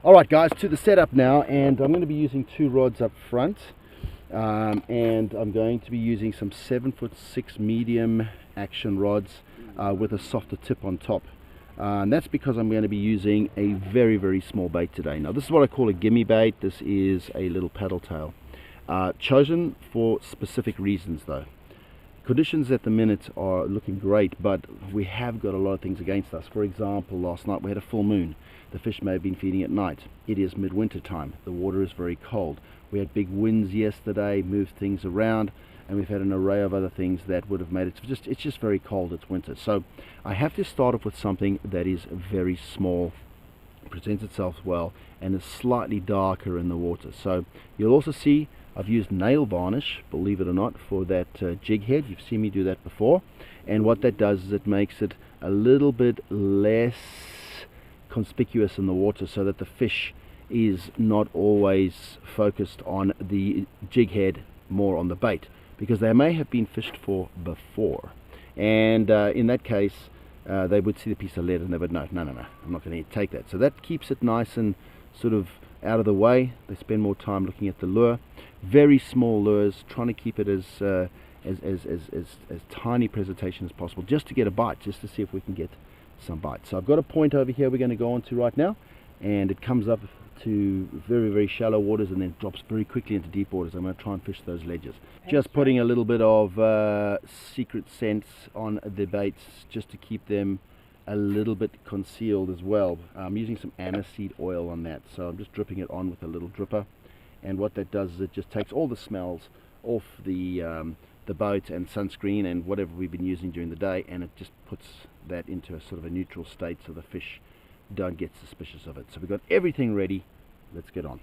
Alright guys, to the setup now, and I'm going to be using two rods up front, and I'm going to be using some 7'6" medium action rods with a softer tip on top. And that's because I'm going to be using a very small bait today. Now this is what I call a gimme bait. This is a little paddle tail, chosen for specific reasons though. Conditions at the minute are looking great, but we have got a lot of things against us. For example, last night we had a full moon. The fish may have been feeding at night. It is midwinter time. The water is very cold. We had big winds yesterday, moved things around, and we've had an array of other things that would have made it it's just very cold. It's winter. So I have to start off with something that is very small, presents itself well, and is slightly darker in the water. So you'll also see I've used nail varnish, believe it or not, for that jig head. You've seen me do that before, and what that does is it makes it a little bit less conspicuous in the water, so that the fish is not always focused on the jig head, more on the bait, because they may have been fished for before, and in that case they would see the piece of lead and they would know, no, I'm not going to take that. So that keeps it nice and sort of out of the way. They spend more time looking at the lure. Very small lures, trying to keep it as tiny presentation as possible, just to get a bite, just to see if we can get some bite. So I've got a point over here we're going to go on to right now, and it comes up to very shallow waters and then drops very quickly into deep waters. I'm going to try and fish those ledges. Just putting a little bit of secret scent on the baits, just to keep them a little bit concealed as well. I'm using some aniseed oil on that, so I'm just dripping it on with a little dripper, and what that does is it just takes all the smells off the boat and sunscreen and whatever we've been using during the day, and it just puts that into a sort of a neutral state so the fish don't get suspicious of it. So we've got everything ready. Let's get on.